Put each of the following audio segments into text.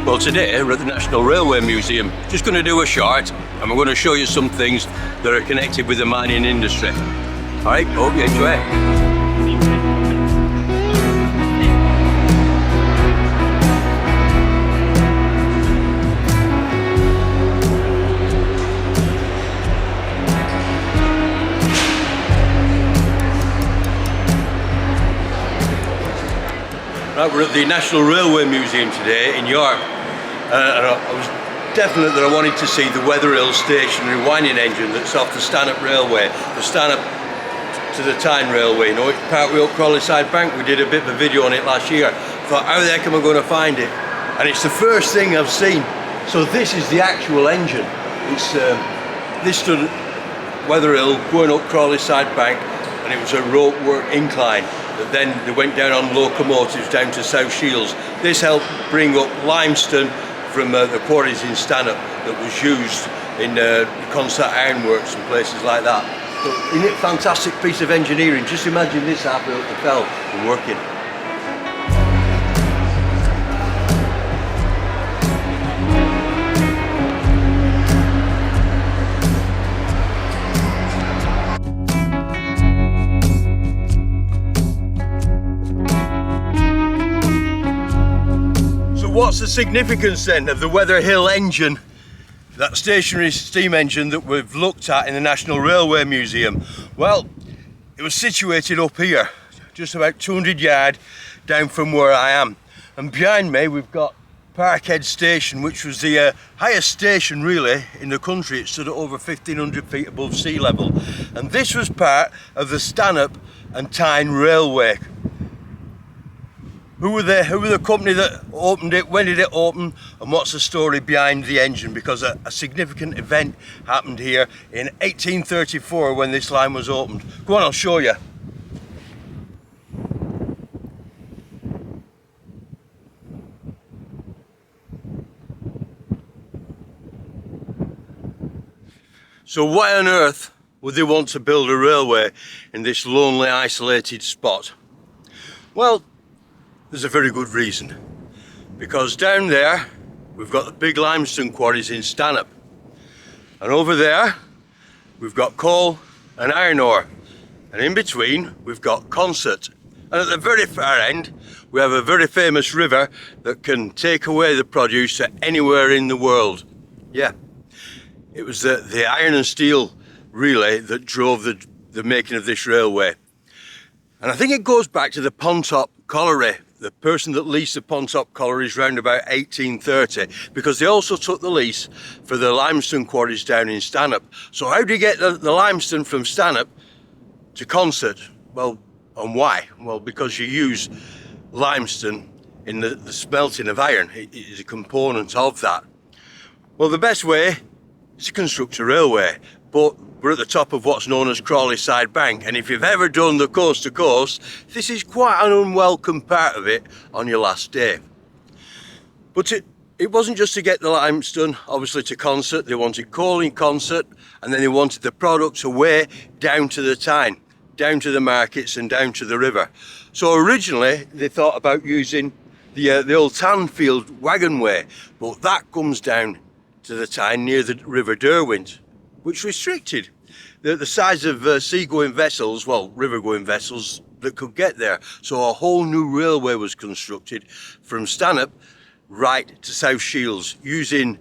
Well, today we're at the National Railway Museum. Just going to do a short, and we're going to show you some things that are connected with the mining industry. Alright, hope you enjoy it. Right, we're at the National Railway Museum today in York, and I was definite that I wanted to see the Weatherhill Stationary winding engine that's off the Stanhope Railway, the Stanhope to the Tyne Railway. You know, Partway up Crawley Side Bank. We did a bit of a video on it last year. Thought, how the heck am I going to find it? And it's the first thing I've seen. So this is the actual engine. It's this stood at Weatherhill going up Crawley Side Bank, and it was a rope work incline. But then they went down on locomotives down to South Shields. This helped bring up limestone from the quarries in Stanhope that was used in concert ironworks and places like that. So, isn't it a fantastic piece of engineering? Just imagine this halfway up the fell and working. What's the significance then of the Weatherhill engine, that stationary steam engine that we've looked at in the National Railway Museum? Well, it was situated up here, just about 200 yards down from where I am. And behind me we've got Parkhead Station, which was the highest station really in the country. It stood at over 1,500 feet above sea level. And this was part of the Stanhope and Tyne Railway. Who were the company that opened it? When did it open? And what's the story behind the engine? Because a significant event happened here in 1834 when this line was opened. Go on, I'll show you. So why on earth would they want to build a railway in this lonely, isolated spot? Well, there's a very good reason, because down there we've got the big limestone quarries in Stanhope, and over there we've got coal and iron ore, and in between we've got concert, and at the very far end we have a very famous river that can take away the produce to anywhere in the world. Yeah, it was the iron and steel relay that drove the making of this railway, and I think it goes back to the Pontop colliery. The person that leased the Pontop colliery is round about 1830, because they also took the lease for the limestone quarries down in Stanhope. So how do you get the limestone from Stanhope to Concert? Well, and why? Well, because you use limestone in the smelting of iron. It is a component of that. Well, the best way is to construct a railway, but we're at the top of what's known as Crawley Side Bank, and if you've ever done the coast to coast, this is quite an unwelcome part of it on your last day. But it wasn't just to get the limestone, obviously, to Concert. They wanted coal in Concert, and then they wanted the products away down to the Tyne, down to the markets and down to the river. So originally they thought about using the old Tanfield wagonway, but that comes down to the Tyne near the River Derwent, which restricted the size of sea-going vessels, well, river-going vessels that could get there. So a whole new railway was constructed from Stanhope right to South Shields, using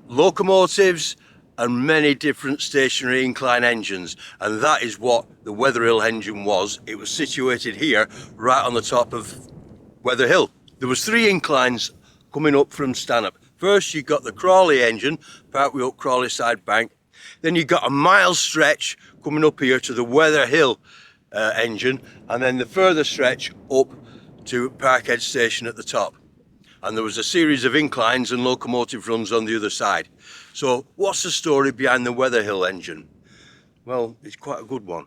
locomotives and many different stationary incline engines. And that is what the Weatherhill engine was. It was situated here, right on the top of Weatherhill. There was 3 inclines coming up from Stanhope. First, you got the Crawley engine, partway up Crawley Side Bank. Then you got a mile stretch coming up here to the Weatherhill engine, and then the further stretch up to Parkhead Station at the top. And there was a series of inclines and locomotive runs on the other side. So what's the story behind the Weatherhill engine? Well, it's quite a good one.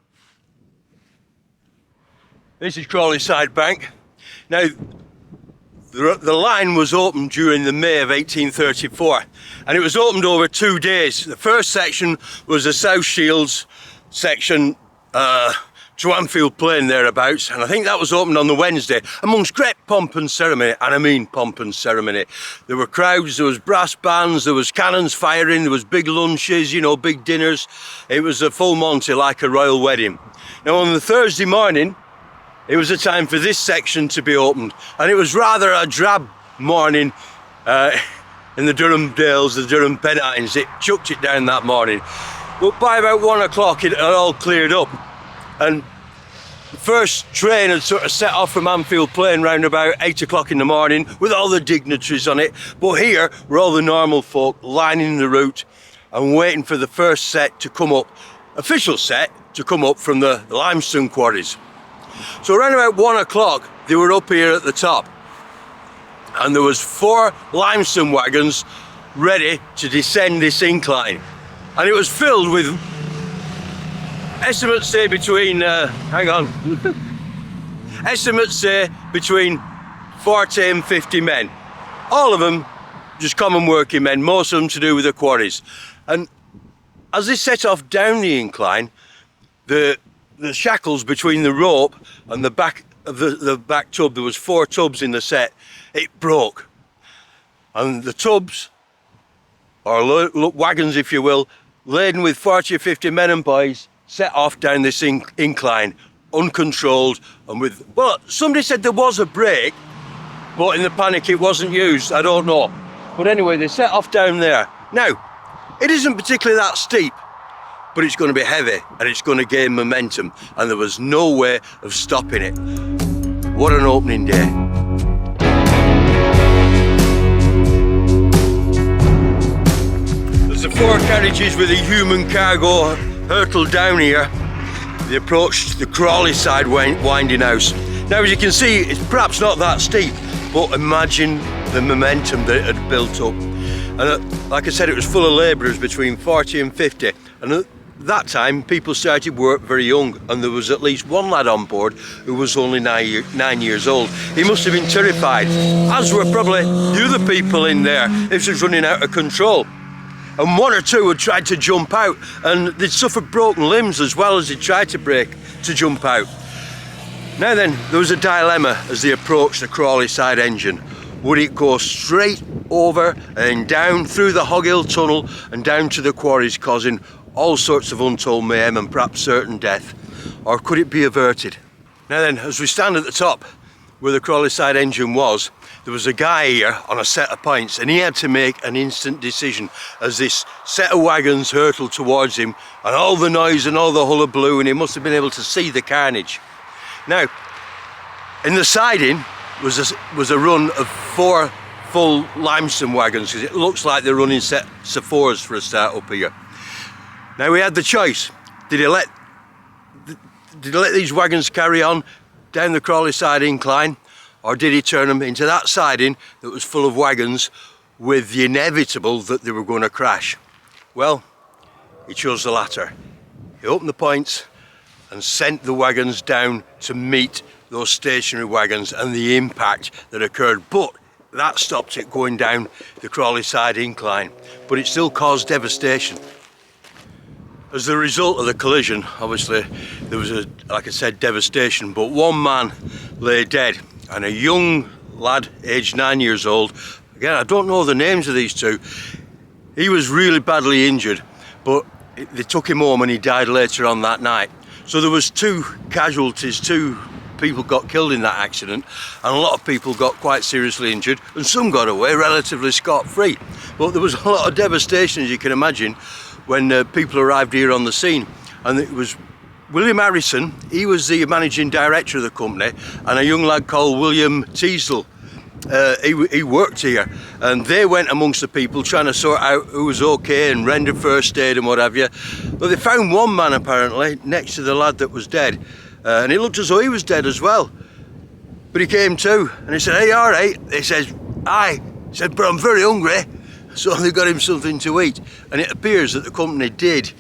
This is Crawley Side Bank. Now, the line was opened during the May of 1834, and it was opened over 2 days. The first section was the South Shields section to Anfield Plain thereabouts, and I think that was opened on the Wednesday amongst great pomp and ceremony, and I mean pomp and ceremony. There were crowds, there was brass bands, there was cannons firing, there was big lunches, you know, big dinners. It was a full Monty, like a royal wedding. Now on the Thursday morning, it was a time for this section to be opened, and it was rather a drab morning in the Durham Dales, the Durham Pennines. It chucked it down that morning, but by about 1 o'clock it had all cleared up, and the first train had sort of set off from Anfield Plain round about 8 o'clock in the morning with all the dignitaries on it. But here were all the normal folk lining the route and waiting for the first set to come up, official set to come up from the limestone quarries. So around about 1 o'clock they were up here at the top, and there was 4 limestone wagons ready to descend this incline, and it was filled with, estimates say between, estimates say between 40 and 50 men. All of them just common working men, most of them to do with the quarries. And as they set off down the incline, the shackles between the rope and the back of the back tub, there was 4 tubs in the set, it broke. And the tubs, or wagons if you will, laden with 40 or 50 men and boys, set off down this incline, uncontrolled, and with, well, somebody said there was a brake, but in the panic it wasn't used, I don't know. But anyway, they set off down there. Now, it isn't particularly that steep, but it's going to be heavy, and it's going to gain momentum, and there was no way of stopping it. What an opening day. There's the 4 carriages with a human cargo hurtled down here. They approached the Crawley side winding house. Now, as you can see, it's perhaps not that steep, but imagine the momentum that it had built up. And like I said, it was full of labourers between 40 and 50, and at that time people started work very young, and there was at least one lad on board who was only 9 years old. He must have been terrified, as were probably the other people in there. This was running out of control. And 1 or 2 had tried to jump out, and they'd suffered broken limbs as well as they tried to jump out. Now then, there was a dilemma as they approached the Crawley side engine. Would it go straight over and down through the Hog Hill tunnel and down to the quarries, causing all sorts of untold mayhem and perhaps certain death, or could it be averted? Now then, as we stand at the top where the Crawley side engine was, there was a guy here on a set of points, and he had to make an instant decision as this set of wagons hurtled towards him, and all the noise and all the hullabaloo, and he must have been able to see the carnage. Now, in the siding was a run of 4 full limestone wagons, because it looks like they're running sets of 4s for a start up here. Now we had the choice. Did he let these wagons carry on down the Crawley side incline, or did he turn them into that siding that was full of wagons with the inevitable that they were going to crash? Well, he chose the latter. He opened the points and sent the wagons down to meet those stationary wagons and the impact that occurred, but that stopped it going down the Crawley side incline, but it still caused devastation. As the result of the collision, obviously there was like I said, devastation, but 1 man lay dead, and a young lad aged 9 years old, again I don't know the names of these 2, he was really badly injured, but they took him home and he died later on that night. So there was 2 casualties, 2 people got killed in that accident, and a lot of people got quite seriously injured, and some got away relatively scot-free. But there was a lot of devastation, as you can imagine, when people arrived here on the scene. And it was William Harrison, he was the managing director of the company, and a young lad called William Teasdale, he worked here, and they went amongst the people trying to sort out who was okay and render first aid and what have you. But they found 1 man apparently next to the lad that was dead, and it looked as though he was dead as well. But he came to, and he said, "Hey, all right?" He says, "Aye." He said, "But I'm very hungry." So they got him something to eat, and it appears that the company did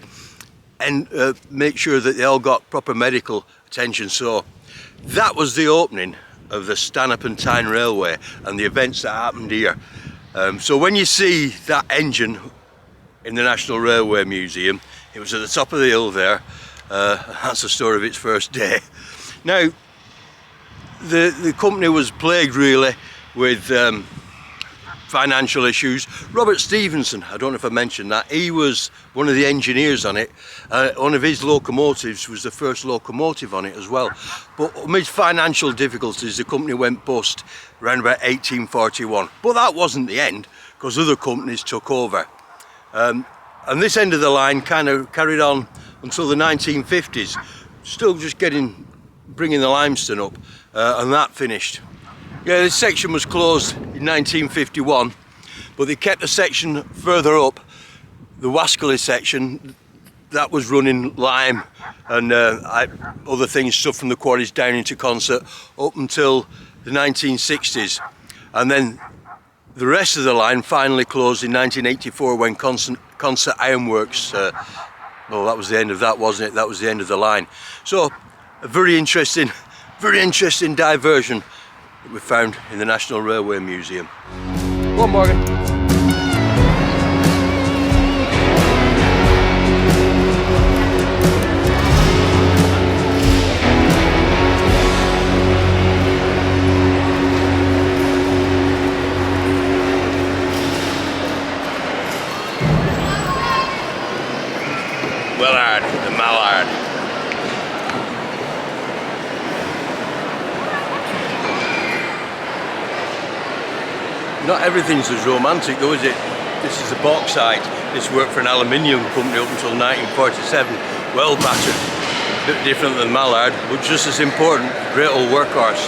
and make sure that they all got proper medical attention. So that was the opening of the Stanhope and Tyne Railway and the events that happened here. So when you see that engine in the National Railway Museum, it was at the top of the hill there, That's the story of its first day. Now, the company was plagued really with financial issues. Robert Stephenson, I don't know if I mentioned that, he was one of the engineers on it. One of his locomotives was the first locomotive on it as well. But amid financial difficulties, the company went bust around about 1841. But that wasn't the end, because other companies took over. And this end of the line kind of carried on until the 1950s, still just bringing the limestone up, and that finished. Yeah, this section was closed in 1951, but they kept a section further up, the Wascally section, that was running lime and other things, stuff from the quarries down into Concert, up until the 1960s. And then the rest of the line finally closed in 1984 when Concert Ironworks, well, that was the end of that, wasn't it? That was the end of the line. So, a very interesting diversion that we found in the National Railway Museum. Go on, Morgan. Willard, the Mallard. Not everything's as romantic though, is it? This is the bauxite. This worked for an aluminium company up until 1947. Well battered. A bit different than Mallard, but just as important. Great old workhorse.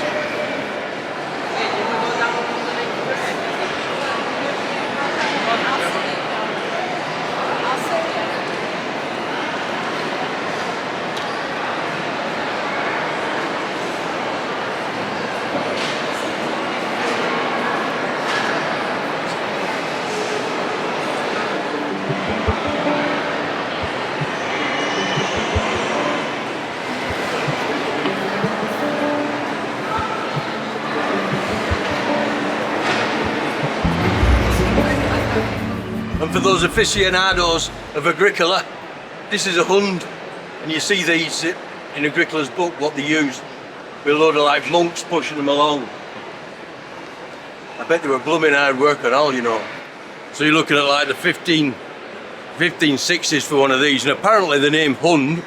And for those aficionados of Agricola, this is a hund, and you see these in Agricola's book, what they use, with a load of like monks pushing them along. I bet they were blooming hard work and all, you know. So you're looking at like the 1560s for one of these, and apparently the name hund,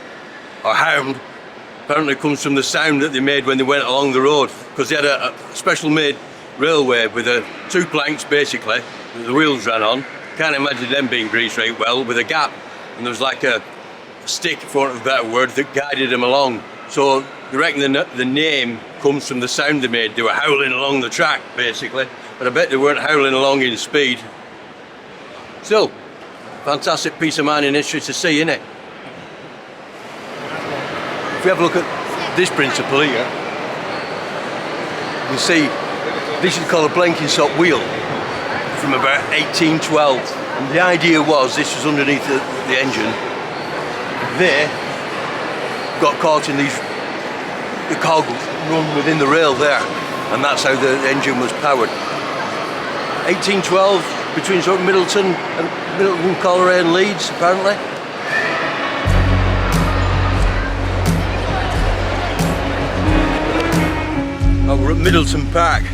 or hound, apparently comes from the sound that they made when they went along the road, because they had a special made railway with two planks basically, that the wheels ran on. Can't imagine them being greased right well, with a gap, and there was like a stick, for want of a better word, that guided them along. So they reckon the name comes from the sound they made. They were howling along the track basically, but I bet they weren't howling along in speed. Still, fantastic piece of mining history to see, innit? If we have a look at this principle here, you can see this is called a Blenkinsopp wheel, from about 1812, and the idea was this was underneath the engine. They got caught in the cog run within the rail there, and that's how the engine was powered. 1812, between sort of Middleton Colliery and Leeds, apparently. Well, we're at Middleton Park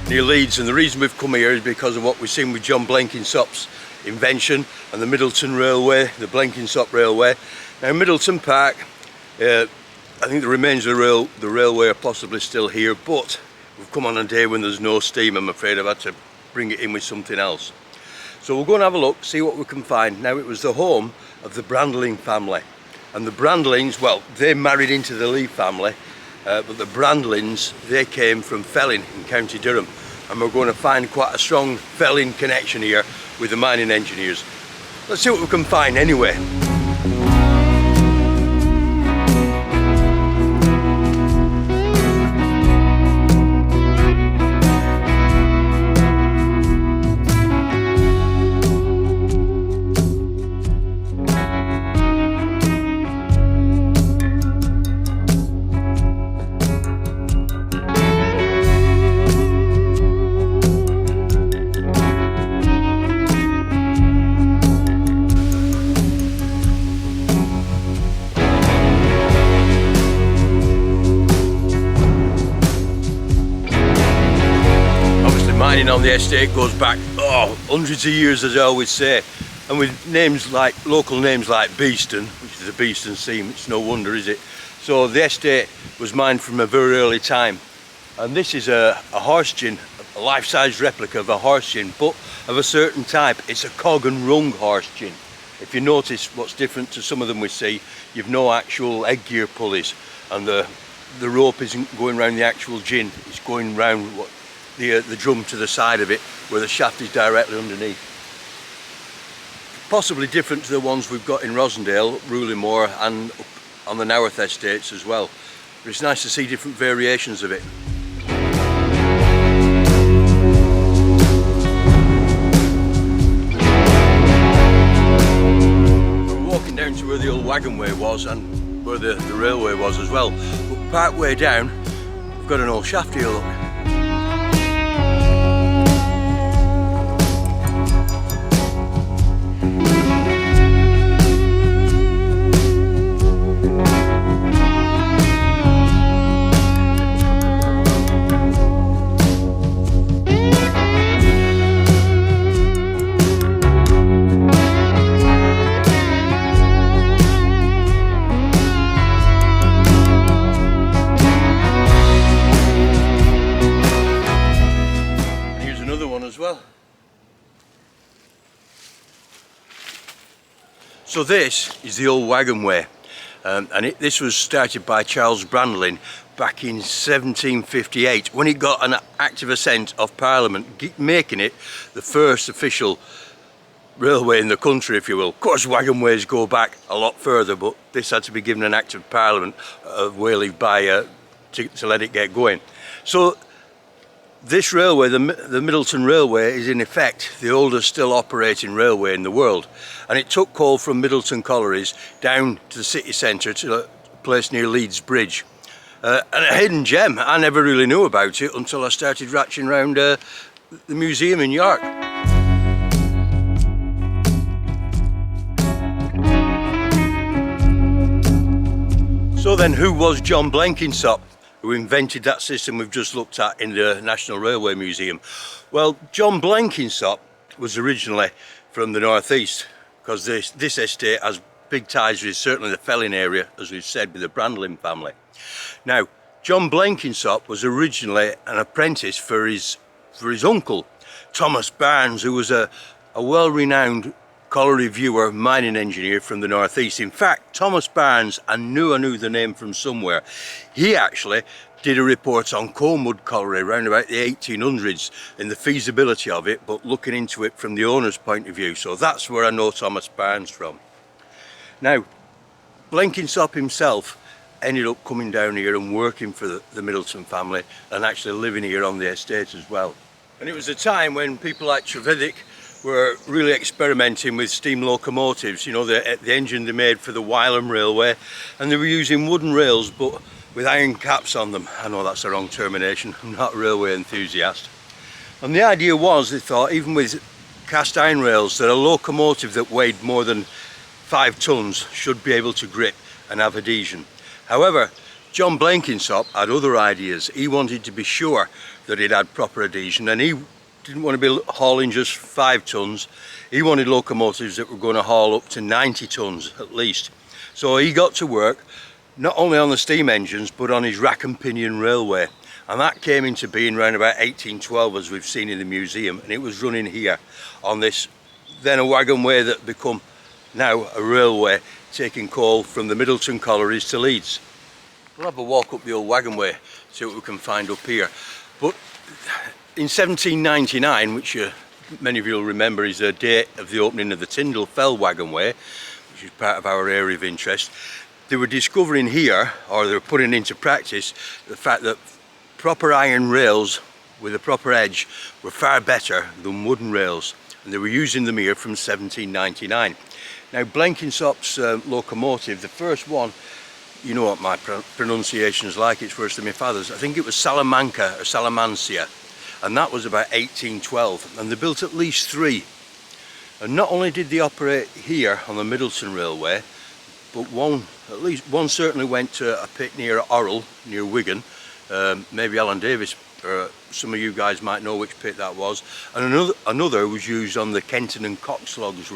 near Leeds, and the reason we've come here is because of what we've seen with John Blenkinsopp's invention and the Middleton Railway, the Blenkinsopp Railway. Now Middleton Park, I think the remains of the railway are possibly still here, but we've come on a day when there's no steam. I'm afraid I've had to bring it in with something else. So we'll go and have a look, see what we can find. Now, it was the home of the Brandling family, and the Brandlings, well, they married into the Lee family, but the Brandlings, they came from Felling in County Durham, and we're going to find quite a strong Felling connection here with the mining engineers. Let's see what we can find anyway. mining on the estate goes back hundreds of years, as I always say, and with names like local names like Beeston, which is a Beeston seam, it's no wonder, is it? So the estate was mined from a very early time, and this is a horse gin, a life-size replica of a horse gin, but of a certain type. It's a cog and rung horse gin. If you notice what's different to some of them we see, you've no actual egg gear pulleys, and the rope isn't going round the actual gin, it's going round the drum to the side of it, where the shaft is directly underneath. Possibly different to the ones we've got in Rosendale, Rulingmore, and up on the Naworth estates as well. But it's nice to see different variations of it. We're walking down to where the old wagon way was and where the railway was as well. But part way down, we've got an old shaft here, look. So this is the old wagon way, and this was started by Charles Brandlin back in 1758 when he got an active assent of Parliament, making it the first official railway in the country, if you will. Of course, wagon ways go back a lot further, but this had to be given an act of Parliament of Whaley by to let it get going. So this railway, the Middleton Railway, is in effect the oldest still operating railway in the world, and it took coal from Middleton collieries down to the city centre to a place near Leeds Bridge. And a hidden gem, I never really knew about it until I started ratching around the museum in York. So then, who was John Blenkinsopp, who invented that system we've just looked at in the National Railway Museum? Well, John Blenkinsopp was originally from the northeast, because this estate has big ties with certainly the Felling area, as we've said, with the Brandlin family. Now, John Blenkinsopp was originally an apprentice for his uncle, Thomas Barnes, who was a well-renowned colliery viewer, mining engineer from the northeast. In fact, Thomas Barnes, I knew the name from somewhere. He actually did a report on Coalmud Colliery around about the 1800s and the feasibility of it, but looking into it from the owner's point of view. So that's where I know Thomas Barnes from. Now, Blenkinsopp himself ended up coming down here and working for the Middleton family and actually living here on the estate as well. And it was a time when people like Trevithick were really experimenting with steam locomotives, you know, the engine they made for the Wylam Railway, and they were using wooden rails but with iron caps on them. I know that's the wrong termination, I'm not a railway enthusiast. And the idea was, they thought, even with cast iron rails, that a locomotive that weighed more than 5 tons should be able to grip and have adhesion. However, John Blenkinsopp had other ideas. He wanted to be sure that it had proper adhesion, and he didn't want to be hauling just 5 tons. He wanted locomotives that were going to haul up to 90 tons at least. So he got to work not only on the steam engines but on his rack and pinion railway, and that came into being around about 1812, as we've seen in the museum, and it was running here on this then a wagon way that become now a railway, taking coal from the Middleton collieries to Leeds. We'll have a walk up the old wagon way, see what we can find up here. But in 1799, which many of you will remember is the date of the opening of the Tyndall Fell wagonway, which is part of our area of interest, they were discovering here, or they were putting into practice, the fact that proper iron rails with a proper edge were far better than wooden rails, and they were using them here from 1799. Now, Blenkinsopp's locomotive, the first one, you know what my pronunciation is like, it's worse than my father's. I think it was Salamanca or Salamancia, and that was about 1812, and they built at least 3. And not only did they operate here on the Middleton Railway, but at least one certainly went to a pit near Orrell, near Wigan. Maybe Alan Davis Some of you guys might know which pit that was. And another was used on the Kenton and Coxlodge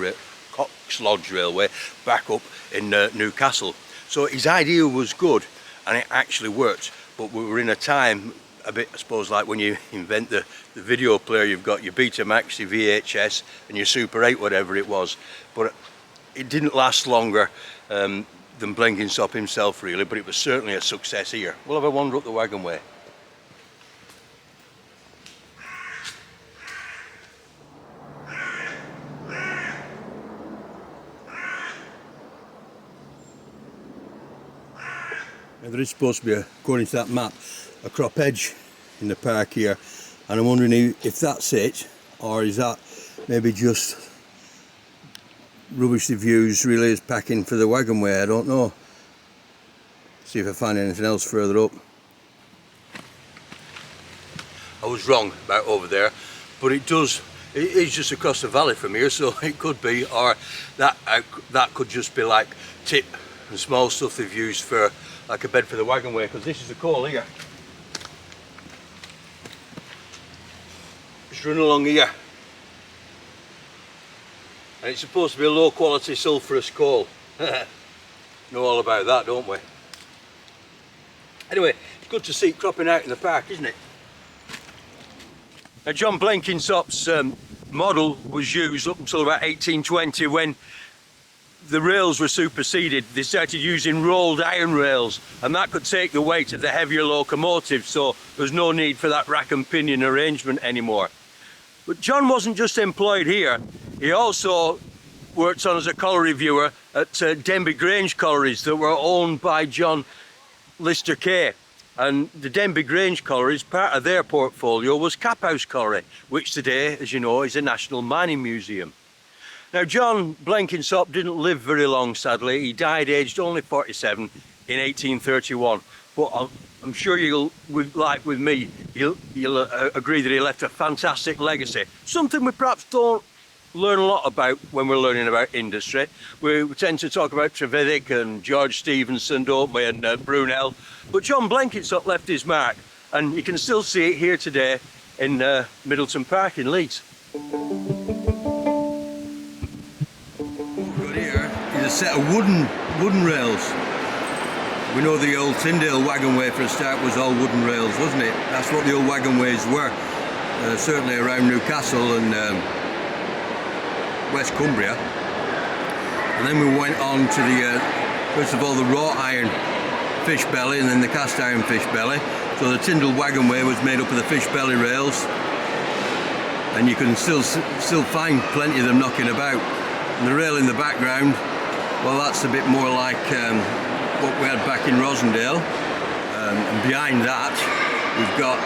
Railway back up in Newcastle. So his idea was good and it actually worked, but we were in a time a bit, I suppose, like when you invent the video player, you've got your Betamax, your VHS and your Super 8, whatever it was, but it didn't last longer than Blenkinsopp himself really, but it was certainly a success here. We'll have a wander up the wagon way. Now, there is supposed to be, according to that map, a crop edge in the park here, and I'm wondering if that's it, or is that maybe just rubbish the views really is packing for the wagon way. I don't know. See if I find anything else further up. I was wrong about over there, but it is just across the valley from here, so it could be, or that could just be like tip and small stuff they've used for like a bed for the wagon way, because this is the coal here. Just run along here. And it's supposed to be a low quality sulphurous coal. Know all about that, don't we? Anyway, it's good to see it cropping out in the park, isn't it? Now, John Blenkinsopp's model was used up until about 1820, when the rails were superseded. They started using rolled iron rails, and that could take the weight of the heavier locomotive, so there's no need for that rack and pinion arrangement anymore. But John wasn't just employed here, he also worked on as a colliery viewer at Denby Grange collieries that were owned by John Lister Kay. And the Denby Grange collieries, part of their portfolio was Caphouse Colliery, which today, as you know, is a National Mining Museum. Now, John Blenkinsopp didn't live very long, sadly. He died aged only 47 in 1831. But I'm sure you'll, like with me, you'll agree that he left a fantastic legacy. Something we perhaps don't learn a lot about when we're learning about industry. We tend to talk about Trevithick and George Stephenson, don't we, and Brunel. But John Blenkinsopp left his mark, and you can still see it here today in Middleton Park in Leeds. A set of wooden rails. We know the old Tyndale wagon way for a start was all wooden rails, wasn't it? That's what the old wagon ways were, certainly around Newcastle and West Cumbria. And then we went on to the first of all the wrought iron fish belly, and then the cast iron fish belly. So the Tyndale wagon way was made up of the fish belly rails, and you can still find plenty of them knocking about. And the rail in the background, well, that's a bit more like what we had back in Rosendale. And behind that, we've got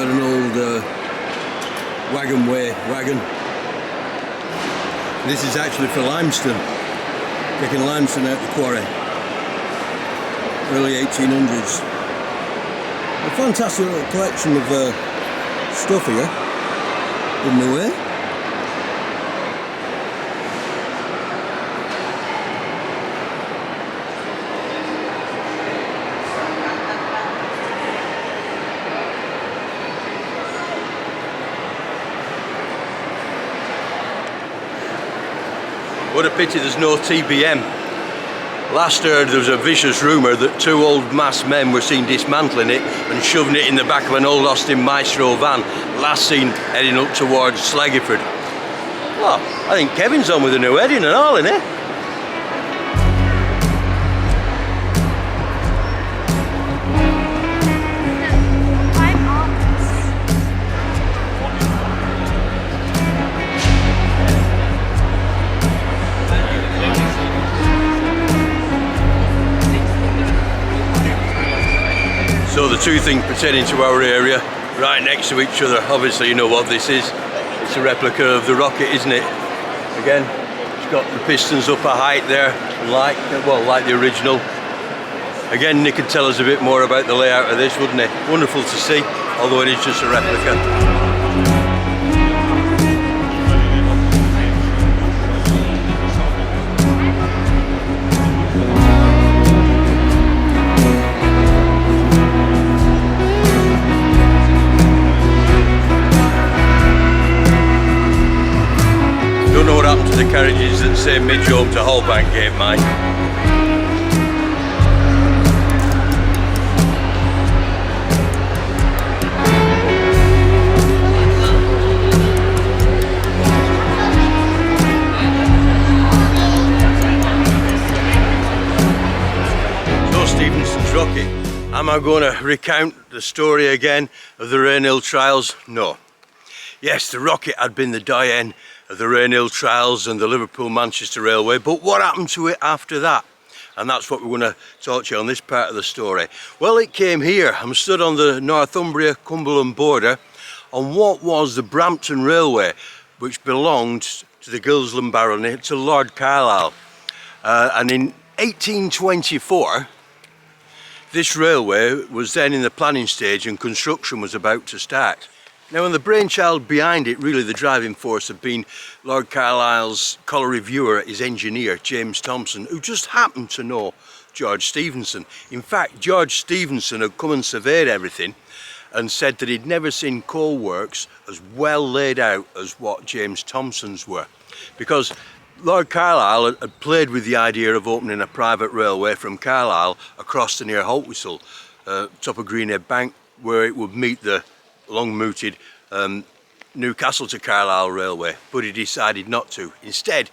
an old wagon. This is actually for limestone, taking limestone out the quarry, early 1800s. A fantastic little collection of stuff here in the way. What a pity there's no TBM. Last heard there was a vicious rumour that two old masked men were seen dismantling it and shoving it in the back of an old Austin Maestro van, last seen heading up towards Sleggiford. Well, I think Kevin's on with a new heading and all, isn't he? So the two things pertaining to our area, right next to each other, obviously you know what this is. It's a replica of the rocket, isn't it? Again, it's got the pistons up a height there, like the original. Again, Nick could tell us a bit more about the layout of this, wouldn't he? Wonderful to see, although it is just a replica. Don't know what happened to the carriages that say Midhome to Holbank Gate, mate. So Stephenson's rocket. Am I going to recount the story again of the Rainhill trials? No. Yes, the rocket had been the doyen of the Rainhill trials and the Liverpool-Manchester Railway, but what happened to it after that? And that's what we're going to talk to you on this part of the story. Well, it came here. I'm stood on the Northumbria-Cumberland border on what was the Brampton Railway, which belonged to the Gilsland Baronate to Lord Carlisle. And in 1824, this railway was then in the planning stage and construction was about to start. Now, and the brainchild behind it, really the driving force, had been Lord Carlisle's colliery viewer, his engineer, James Thomson, who just happened to know George Stephenson. In fact, George Stephenson had come and surveyed everything and said that he'd never seen coal works as well laid out as what James Thomson's were. Because Lord Carlisle had played with the idea of opening a private railway from Carlisle across to near Holtwhistle, top of Greenhead Bank, where it would meet the long-mooted Newcastle to Carlisle Railway, but he decided not to. Instead,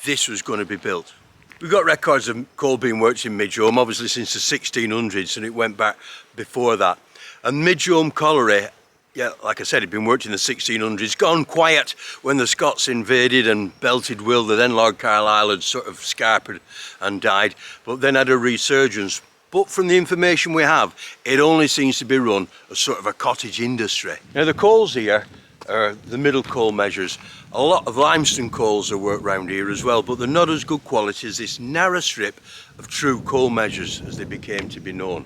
this was going to be built. We've got records of coal being worked in Midhome, obviously since the 1600s, and it went back before that. And Midhome Colliery, yeah, like I said, it'd been worked in the 1600s, gone quiet when the Scots invaded and belted Will, the then Lord Carlisle had sort of scarpered and died, but then had a resurgence. But from the information we have, it only seems to be run as sort of a cottage industry. Now the coals here are the middle coal measures. A lot of limestone coals are worked round here as well, but they're not as good quality as this narrow strip of true coal measures as they became to be known.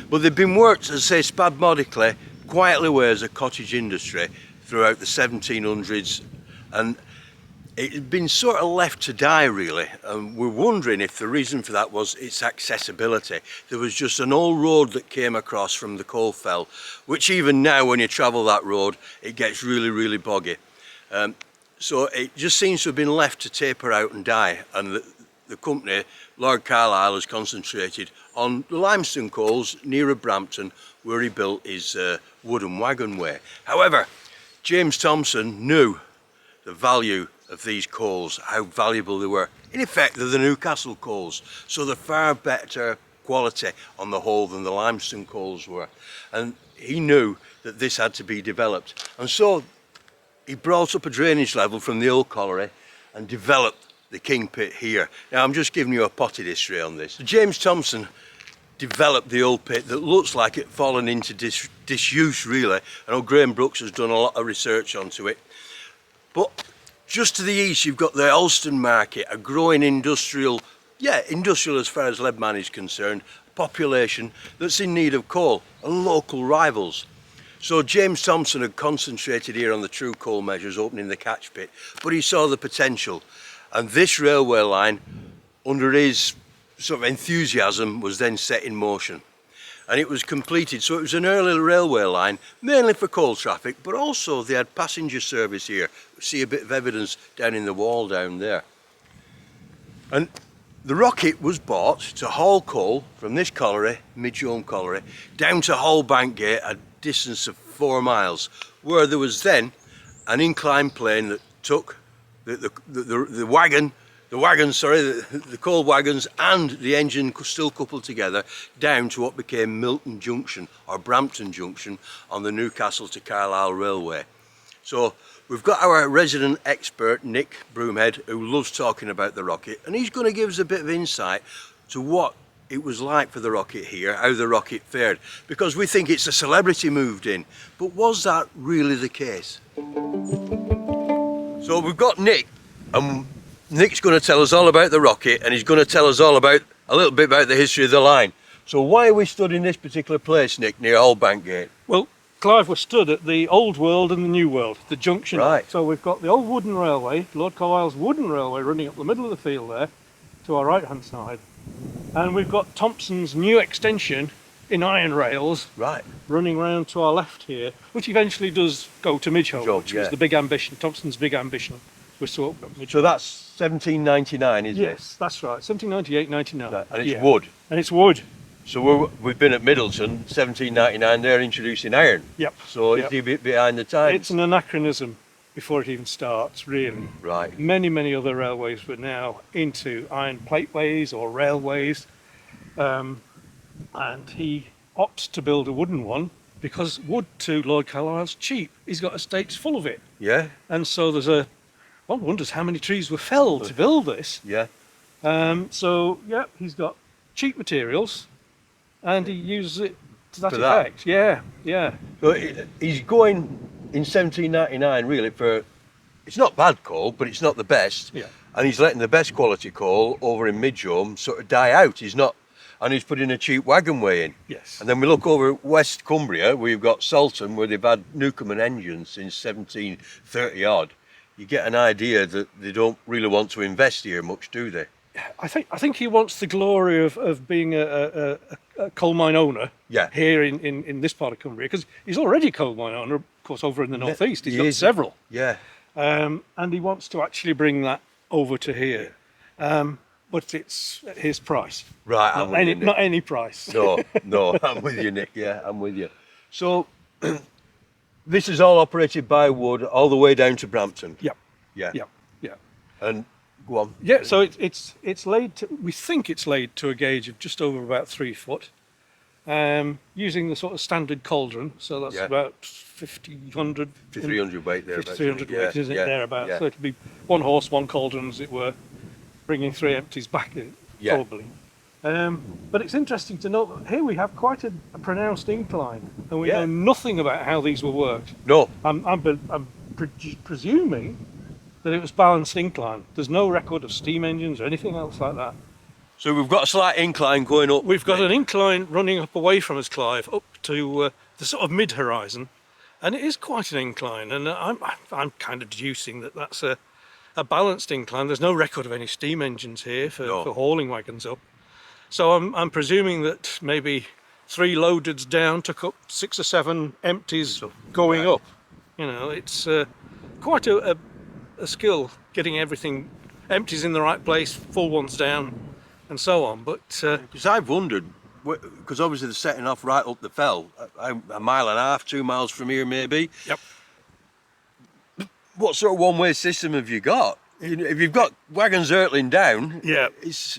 But they've been worked, as I say, spasmodically, quietly away as a cottage industry throughout the 1700s, and it had been sort of left to die really, and we're wondering if the reason for that was its accessibility. There was just an old road that came across from the coal fell, which even now when you travel that road it gets really boggy. So it just seems to have been left to taper out and die, and the company, Lord Carlisle, has concentrated on the limestone coals nearer Brampton, where he built his wooden wagon way. However, James Thomson knew the value of these coals, how valuable they were. In effect, they're the Newcastle coals, so they're far better quality on the whole than the limestone coals were. And he knew that this had to be developed. And so he brought up a drainage level from the old colliery and developed the King Pit here. Now I'm just giving you a potted history on this. So James Thomson developed the old pit that looks like it fallen into disuse really. I know Graham Brooks has done a lot of research onto it. But just to the east you've got the Alston market, a growing industrial as far as Leadman is concerned, population that's in need of coal and local rivals. So James Thomson had concentrated here on the true coal measures, opening the catch pit, but he saw the potential, and this railway line, under his sort of enthusiasm, was then set in motion. And it was completed, so it was an early railway line, mainly for coal traffic, but also they had passenger service here. We see a bit of evidence down in the wall down there. And the rocket was bought to haul coal from this colliery, Midhome Colliery, down to Holbank Gate, a distance of 4 miles, where there was then an inclined plane that took the coal wagons and the engine still coupled together down to what became Milton Junction or Brampton Junction on the Newcastle to Carlisle Railway. So we've got our resident expert Nic Broomhead, who loves talking about the rocket, and he's going to give us a bit of insight to what it was like for the rocket here, how the rocket fared, because we think it's a celebrity moved in, but was that really the case? So we've got Nic, and Nic's going to tell us all about the rocket, and he's going to tell us all about a little bit about the history of the line. So why are we stood in this particular place, Nic, near Holbank Gate? Well, Clive, was stood at the old world and the new world, the junction. Right. So we've got the old wooden railway, Lord Carlisle's wooden railway, running up the middle of the field there to our right hand side, and we've got Thomson's new extension in iron rails, right, running round to our left here, which eventually does go to Midhome, which was the big ambition, Thomson's big ambition. We're still up at So that's 1799, isn't it? Yes, that's right. 1798, 99. Right, and it's yeah. wood. And it's wood. So we've been at Middleton, 1799, they're introducing iron. Yep. So Yep. it's a bit behind the times. It's an anachronism before it even starts, really. Right. Many other railways were now into iron plateways or railways. And he opts to build a wooden one because wood to Lord Carlisle's cheap. He's got estates full of it. Yeah, And so one wonders how many trees were felled to build this. yeah. So, yeah, he's got cheap materials and he uses it to that For that. effect. Yeah, yeah. So he's going in 1799 really for, it's not bad coal, but it's not the best. Yeah. And he's letting the best quality coal over in Midgehome sort of die out. And he's putting a cheap wagon way in. Yes. And then we look over at West Cumbria, we've got Salton, where they've had Newcomen engines since 1730 odd. You get an idea that they don't really want to invest here much, do they? I think he wants the glory of being a coal mine owner Yeah. here in this part of Cumbria, because he's already a coal mine owner, of course, over in the northeast. He's He got is. several. Yeah. And he wants to actually bring that over to here. But it's at his price. Right, I'm with you, Nick. Not any price. No, I'm with you, Nick. Yeah, I'm with you. So, this is all operated by wood all the way down to Brampton. Yep. Yeah. Yep. Yeah. And go on. Yeah, so it's laid to, we think it's laid to a gauge of just over about 3 foot, using the sort of standard cauldron, so that's Yeah. about 1,500 300 weight there. 300 weight, isn't it, thereabouts? Yeah. So it'll be one horse, one cauldron, as it were, bringing 3 empties back in, Yeah. probably. But it's interesting to note that here we have quite a pronounced incline, and we Yeah. know nothing about how these were worked. No. I'm presuming that it was balanced incline. There's no record of steam engines or anything else like that. So we've got a slight incline going up. We've got an incline running up away from us, Clive, up to the sort of mid-horizon, and it is quite an incline. And I'm kind of deducing that that's a balanced incline. There's no record of any steam engines here for hauling wagons up. So I'm presuming that maybe 3 loadeds down took up 6 or 7 empties going up. You know, it's quite a skill getting everything, empties in the right place, full ones down, and so on. But Because I've wondered, because obviously they're setting off right up the fell, a mile and a half, 2 miles from here maybe. Yep. What sort of one-way system have you got? If you've got wagons hurtling down, yeah, it's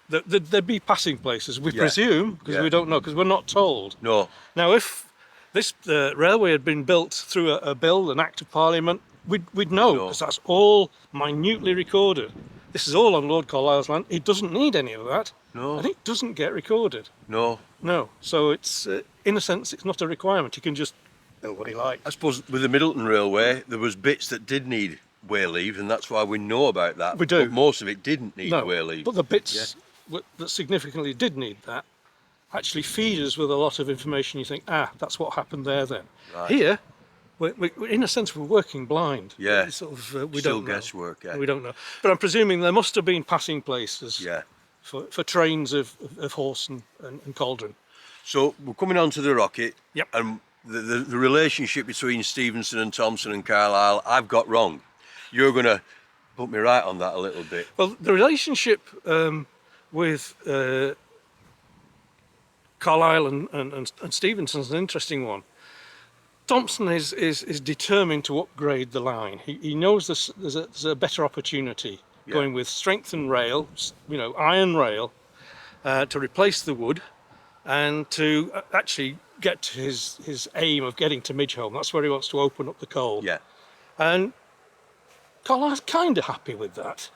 there'd be passing places, we Yeah. presume, because Yeah. we don't know, because we're not told. no. Now, if this railway had been built through a bill, an act of parliament, we'd know, No. because that's all minutely recorded. This is all on Lord Carlisle's land. He doesn't need any of that, No. and it doesn't get recorded. No. No, so it's in a sense it's not a requirement. He can just build what he likes. I suppose with the Middleton Railway, there was bits that did need way leave, and that's why we know about that. We do. But most of it didn't need way leave. But the bits that significantly did need that actually feed us with a lot of information. You think, that's what happened there then. Right. Here, we're, in a sense, we're working blind. Yeah. It's sort of, we Still don't know. guesswork, yeah. We don't know. But I'm presuming there must have been passing places Yeah. for trains of horse and cauldron. So we're coming on to the rocket. Yep. And the relationship between Stephenson and Thompson and Carlisle, I've got wrong. You're going to put me right on that a little bit. Well, the relationship with Carlisle and Stephenson is an interesting one. Thompson is determined to upgrade the line. He knows there's a better opportunity going with strengthened rail, iron rail, to replace the wood and to actually get to his aim of getting to Midgehome. That's where he wants to open up the coal. Yeah. And Carlisle's kind of happy with that,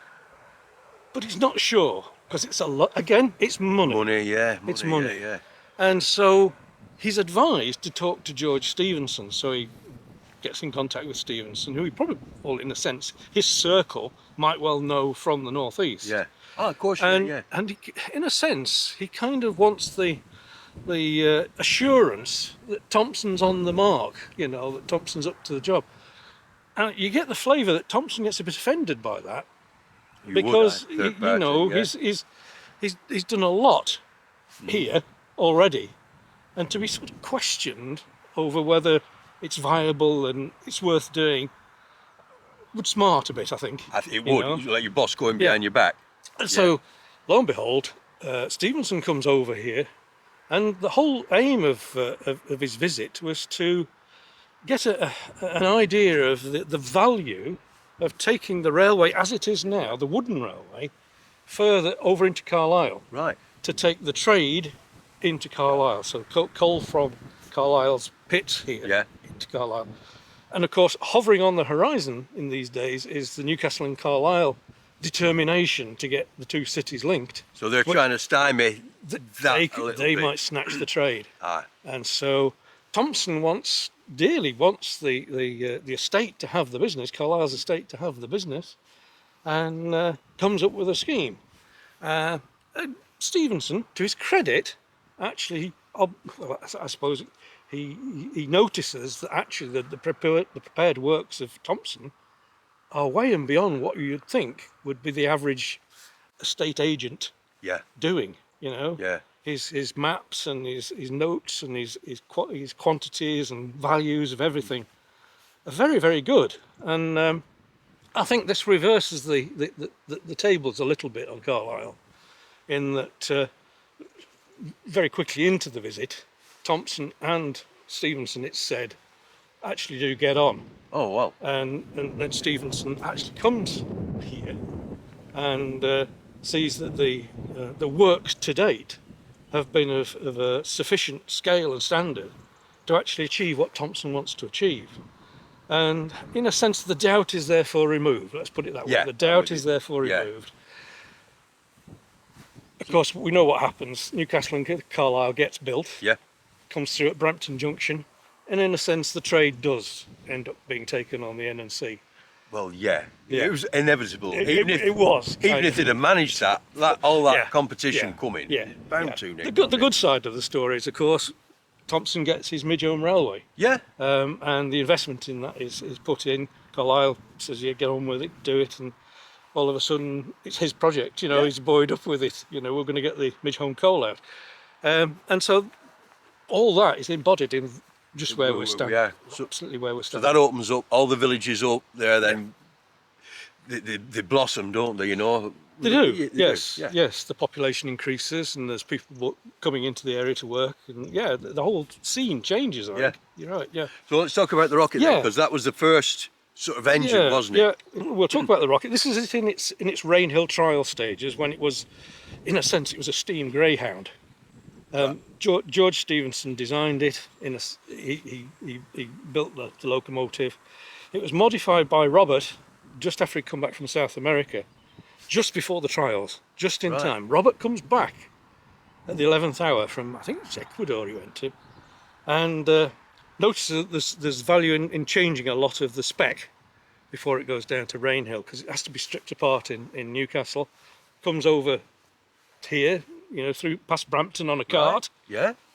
but he's not sure because it's a lot. Again, it's money. Money, yeah. It's money. Yeah. And so he's advised to talk to George Stephenson. So he gets in contact with Stephenson, who he probably, well, in a sense, his circle might well know from the northeast. Yeah. Oh, of course. And Yeah. and he, in a sense, he kind of wants the assurance that Thompson's on the mark. That Thompson's up to the job. And you get the flavour that Thompson gets a bit offended by that, because he's done a lot here already, and to be sort of questioned over whether it's viable and it's worth doing, would smart a bit, I think. It you would. know. You let your boss go in behind your back. And so, lo and behold, Stephenson comes over here, and the whole aim of his visit was to get an idea of the value of taking the railway as it is now, the wooden railway, further over into Carlisle. Right. To take the trade into Carlisle. So coal from Carlisle's pits here into Carlisle. And of course, hovering on the horizon in these days is the Newcastle and Carlisle determination to get the two cities linked. So they're trying to stymie They might snatch the trade. Aye. And so Thompson dearly wants the estate to have the business, Carlisle's estate to have the business, and comes up with a scheme. Stephenson, to his credit, actually, I suppose he notices that actually the prepared works of Thompson are way and beyond what you'd think would be the average estate agent doing. You know, his maps and his notes and his quantities and values of everything are very, very good. And I think this reverses the tables a little bit on Carlisle, in that very quickly into the visit, Thompson and Stephenson, it's said, actually do get on. Oh, wow. And then Stephenson actually comes here and sees that the works to date have been of a sufficient scale and standard to actually achieve what Thompson wants to achieve. And in a sense, the doubt is therefore removed. Let's put it that way. The doubt is therefore removed. Of course, we know what happens. Newcastle and Carlisle gets built, comes through at Brampton Junction, and in a sense, the trade does end up being taken on the N&C. Well, it was inevitable. Even if they'd have managed all that competition coming, bound to. The good side of the story is, of course, Thompson gets his Midhome Railway. And the investment in that is put in. Carlisle says, get on with it, do it, and all of a sudden it's his project, he's buoyed up with it, we're going to get the Midhome coal out. And so all that is embodied in just where we're standing. Absolutely where we're standing. So that opens up all the villages up there, then they blossom, don't they, They do, yes. The population increases and there's people coming into the area to work, and the whole scene changes, I think. You're right, So let's talk about the rocket then, because that was the first sort of engine, wasn't it? We'll talk about the rocket. This is it in its Rainhill trial stages, when it was, in a sense, it was a steam greyhound. George Stephenson designed it. He built the locomotive. It was modified by Robert just after he'd come back from South America, just before the trials, just in time. Robert comes back at the 11th hour from, I think it's Ecuador he went to, and notices that there's value in changing a lot of the spec before it goes down to Rainhill, because it has to be stripped apart in Newcastle. Comes over here, through past Brampton on a cart,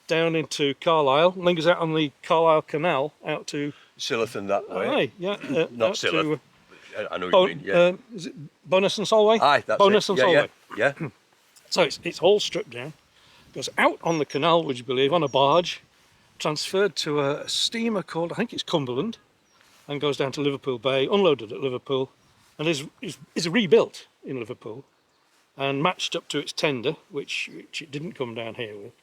down into Carlisle, and then goes out on the Carlisle Canal out to Sillerton that way. Not Sillerton. I know what you mean. Is it Bonus and Solway? Aye, that's Bonus and Solway. Yeah. So it's all stripped down, goes out on the canal, would you believe, on a barge, transferred to a steamer called, I think it's Cumberland, and goes down to Liverpool Bay, unloaded at Liverpool, and is rebuilt in Liverpool and matched up to its tender, which it didn't come down here with.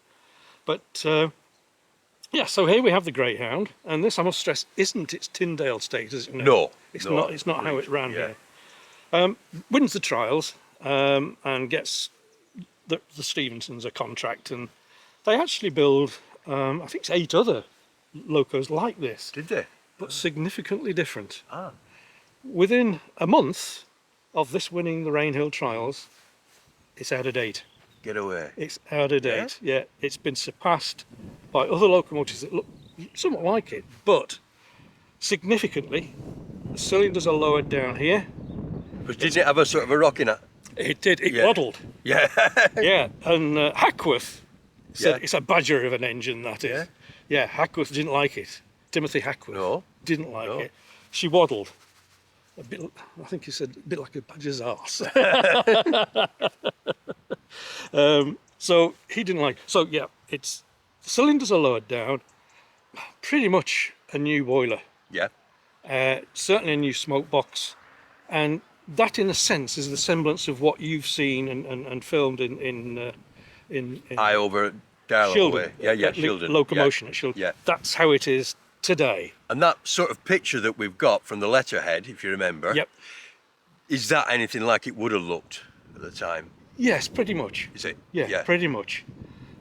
But so here we have the Greyhound, and this, I must stress, isn't its Tyndale status. No, it's not how it ran here. Wins the trials and gets the Stephensons a contract, and they actually build, I think it's 8 other locos like this. Did they? But significantly different. Within a month of this winning the Rainhill trials, it's out of date. Get away. It's out of date. It's been surpassed by other locomotives that look somewhat like it, but significantly, the cylinders are lowered down here. But didn't it have a sort of a rock in it? It did. It waddled. Yeah. And Hackworth said it's a badger of an engine, that is. Hackworth didn't like it. Timothy Hackworth didn't like it. She waddled. A bit, I think he said, a bit like a badger's arse. So he didn't like it. So the cylinders are lowered down. Pretty much a new boiler. Yeah. Certainly a new smoke box. And that, in a sense, is the semblance of what you've seen and filmed in I over Darlow Shildon, way. Yeah, at Shildon. Locomotion at Shildon. Yeah. That's how it is today. And that sort of picture that we've got from the letterhead, if you remember, Yep. is that anything like it would have looked at the time? Yes, pretty much. Is it? Yeah, pretty much.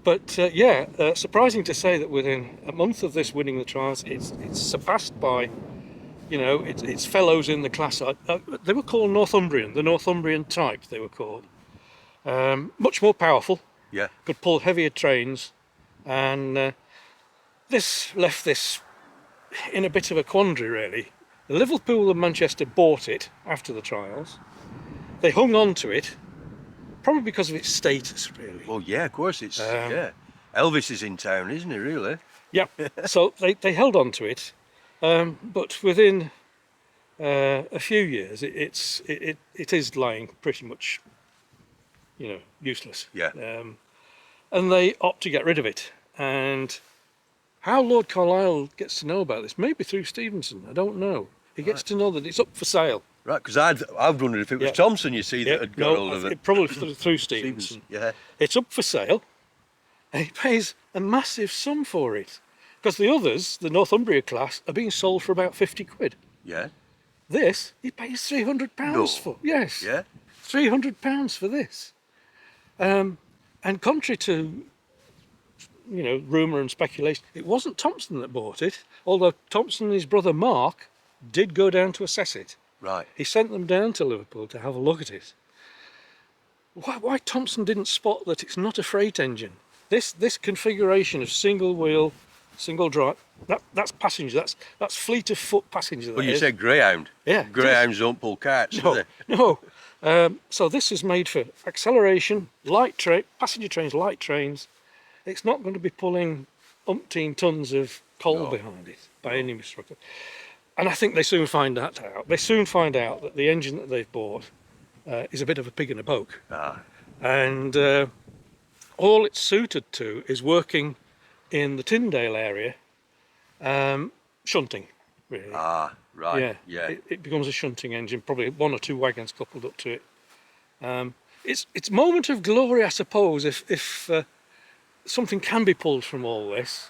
But surprising to say that within a month of this winning the trials, it's surpassed by, its fellows in the class. They were called Northumbrian, the Northumbrian type they were called. Much more powerful, Yeah. could pull heavier trains, and this left this in a bit of a quandary, really. Liverpool and Manchester bought it after the trials. They hung on to it, probably because of its status, really. Well, yeah, of course. It's yeah. Elvis is in town, isn't he? Really? Yeah. So they held on to it, but within a few years, it is lying pretty much, useless. Yeah. And they opt to get rid of it. And how Lord Carlisle gets to know about this, maybe through Stephenson, I don't know. He gets to know that it's up for sale. Right, because I've wondered if it was Thompson, you see, that had got hold of it. Probably through Stephenson. Yeah. It's up for sale, and he pays a massive sum for it. Because the others, the Northumbria class, are being sold for about 50 quid. Yeah. This, he pays £300 for. Yes. Yeah. £300 for this. And contrary to, rumour and speculation, it wasn't Thompson that bought it, although Thompson and his brother Mark did go down to assess it. Right. He sent them down to Liverpool to have a look at it. Why Thompson didn't spot that it's not a freight engine? This configuration of single wheel, single drive, that's passenger, that's fleet of foot passenger. Well, you said greyhound. Yeah. Greyhounds don't pull carts, do they? No. So this is made for acceleration, passenger trains, light trains. It's not going to be pulling umpteen tons of coal behind it by any constructor. And I think they soon find that out. They soon find out that the engine that they've bought is a bit of a pig in a poke. Ah. And all it's suited to is working in the Tyndale area, shunting, really. Ah, right. Yeah. It becomes a shunting engine, probably one or two wagons coupled up to it. It's moment of glory, I suppose, if something can be pulled from all this,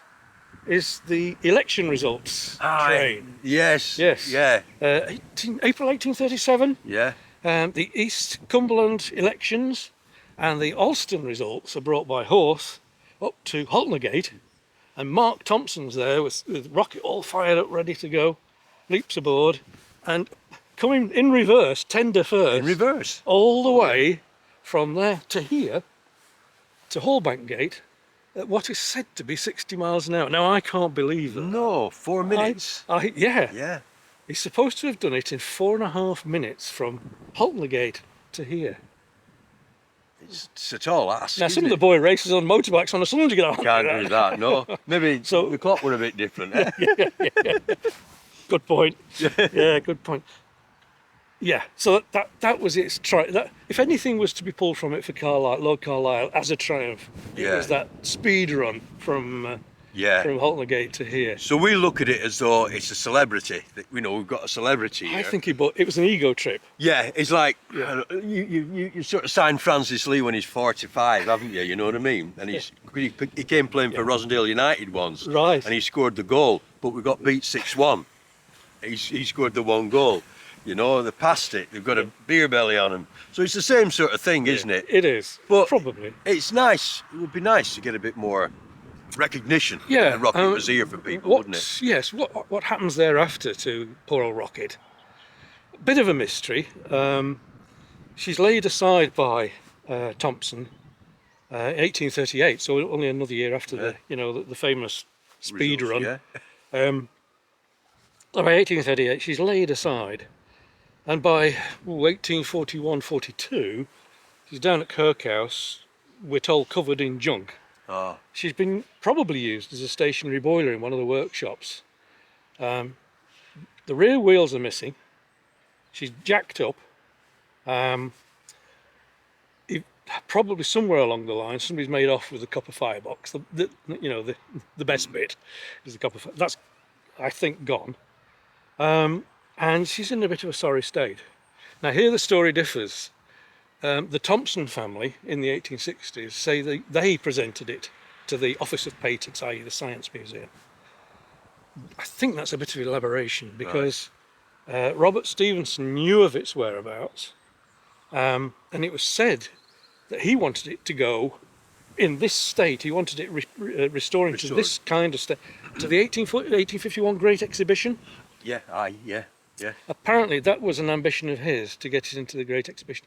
is the election results train. Yes. Yes. Yeah. April 1837, Yeah. the East Cumberland elections and the Alston results are brought by horse up to Haltnergate, and Mark Thompson's there with rocket all fired up, ready to go, leaps aboard, and coming in reverse, tender first. In reverse. All the way from there to here, to Hallbank Gate, at what is said to be 60 miles an hour. Now, I can't believe that. No, 4 minutes. Yeah. Yeah. He's supposed to have done it in 4.5 minutes from Haltnergate to here. It's a tall ask. Now, some of the boy races on motorbikes on a Sunday. Can't do that, no. Maybe the clock were a bit different. Eh? Good point. Yeah, good point. Yeah, so that was its triumph. If anything was to be pulled from it for Lord Carlisle as a triumph, it was that speed run from Haltnergate to here. So we look at it as though it's a celebrity. We've got a celebrity here. I think it was an ego trip. Yeah, it's like you sort of signed Francis Lee when he's 45, haven't you? You know what I mean? And he came playing for Rosendale United once, right? And he scored the goal, but we got beat 6-1. He scored the one goal. They passed it. They've got a beer belly on them. So it's the same sort of thing, isn't it? It is. But probably. It's nice. It would be nice to get a bit more recognition. Yeah. And Rocket was here for people, wouldn't it? Yes. What happens thereafter to poor old Rocket? A bit of a mystery. She's laid aside by Thompson in 1838, so only another year after the famous speed run. Yeah. By 1838, she's laid aside. And by 1841-42, she's down at Kirkhouse, we're told covered in junk. Oh. She's been probably used as a stationary boiler in one of the workshops. The rear wheels are missing. She's jacked up. Probably somewhere along the line, somebody's made off with the copper firebox. The best bit is the copper. That's, I think, gone. And she's in a bit of a sorry state. Now here the story differs. The Thompson family in the 1860s say they presented it to the Office of Patents, i.e. the Science Museum. I think that's a bit of elaboration because Robert Stephenson knew of its whereabouts, and it was said that he wanted it to go in this state. He wanted it restoring to this kind of state, to the 1851 Great Exhibition. Yeah, yeah. Apparently that was an ambition of his, to get it into the Great Exhibition.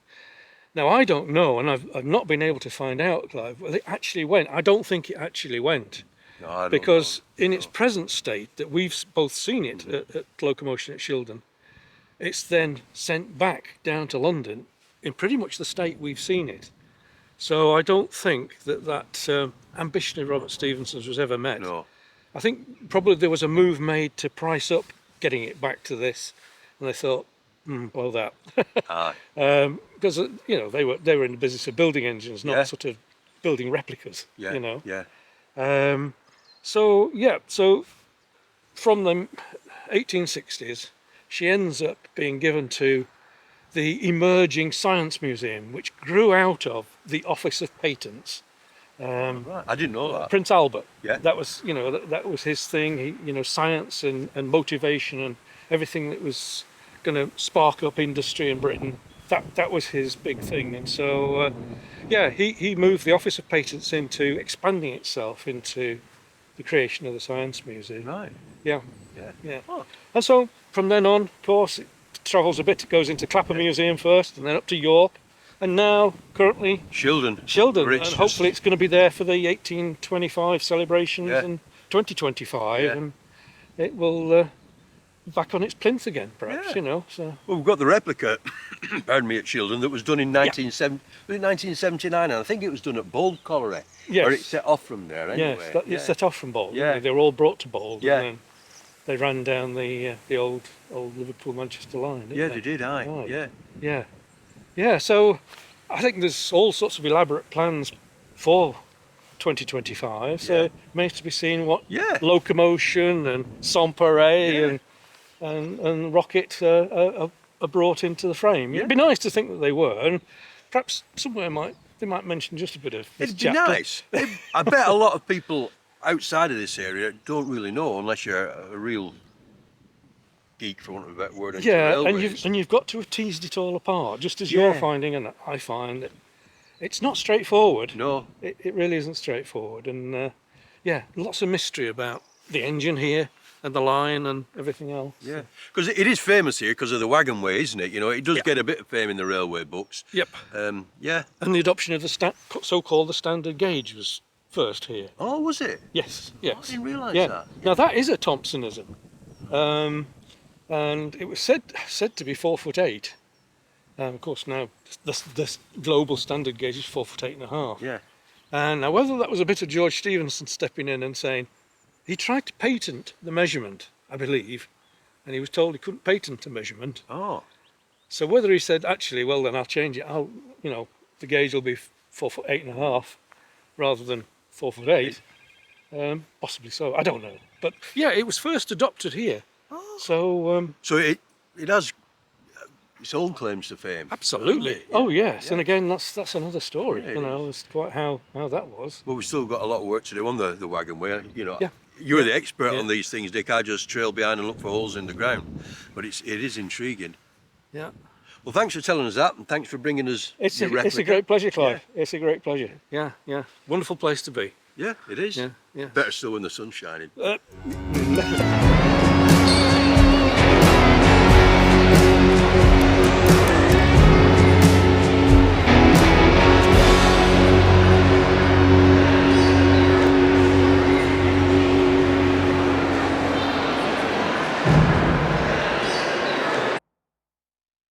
Now I don't know, and I've not been able to find out, Clive, whether it actually went. I don't think it actually went. No, I don't because know. in its present state, that we've both seen it at Locomotion at Shildon, it's then sent back down to London in pretty much the state we've seen it. So I don't think that ambition of Robert Stephenson's was ever met. No. I think probably there was a move made to price up getting it back to this, and they thought, blow that. Aye. Because they were in the business of building engines, not Yeah. sort of building replicas. Yeah. You know. Yeah. So from the 1860s, she ends up being given to the emerging Science Museum, which grew out of the Office of Patents. Right. I didn't know that. Prince Albert. Yeah. That was, that was his thing. Science and motivation and everything that was going to spark up industry in Britain. That was his big thing. And so, he moved the Office of Patents into expanding itself into the creation of the Science Museum. Right. Yeah. Yeah. Oh. And so from then on, of course, it travels a bit. It goes into Clapham Museum first, and then up to York, and now currently Shildon. and hopefully it's going to be there for the 1825 celebrations and 2025, and it will back on its plinth again, perhaps. So Well, we've got the replica, pardon me, at Shildon that was done in 1979, and I think it was done at Bold Colliery. Yes. Or it set off from there anyway. yes, it set off from Bold. Yeah. They were all brought to Bold. Yeah. And then they ran down the old Liverpool-Manchester line. Didn't Yeah, they they did, aye. Right. Yeah. Yeah, so I think there's all sorts of elaborate plans for 2025, so it remains to be seen what Locomotion and Sampere and Rocket are brought into the frame. It'd be nice to think that they were, and perhaps somewhere they might mention just a bit of this It'd be chapter. nice. I bet a lot of people outside of this area don't really know, unless you're a real geek, for want of a better word. Into railways. and you've got to have teased it all apart, just as you're finding, and I find that it's not straightforward. No. It really isn't straightforward, and lots of mystery about the engine here and the line and everything else. Yeah, because it is famous here because of the wagon way, isn't it? It does get a bit of fame in the railway books. Yep. Yeah. And the adoption of the so-called the standard gauge was first here. Oh, was it? Yes. I didn't realise that. Now that is a Thompsonism, and it was said to be 4'8". Of course, now the global standard gauge is 4'8.5". Yeah. And now whether that was a bit of George Stephenson stepping in and saying, he tried to patent the measurement, I believe, and he was told he couldn't patent the measurement. Oh. So whether he said, actually, well then I'll change it. The gauge will be 4'8.5" rather than 4'8". Possibly so. I don't know. But yeah, it was first adopted here. Oh. So it has its own claims to fame. absolutely. Yeah. Oh yes. Yeah. And again, that's another story. Yeah, As to quite how that was. Well, we've still got a lot of work to do on the wagon way. Yeah. You're the expert on these things, Dick. I just trail behind and look for holes in the ground. But it is intriguing. Yeah. Well, thanks for telling us that, and thanks for bringing us It's your a replica. great pleasure, Clive. It's a great pleasure. Yeah. Wonderful place to be. Yeah, it is. Yeah. Better still when the sun's shining.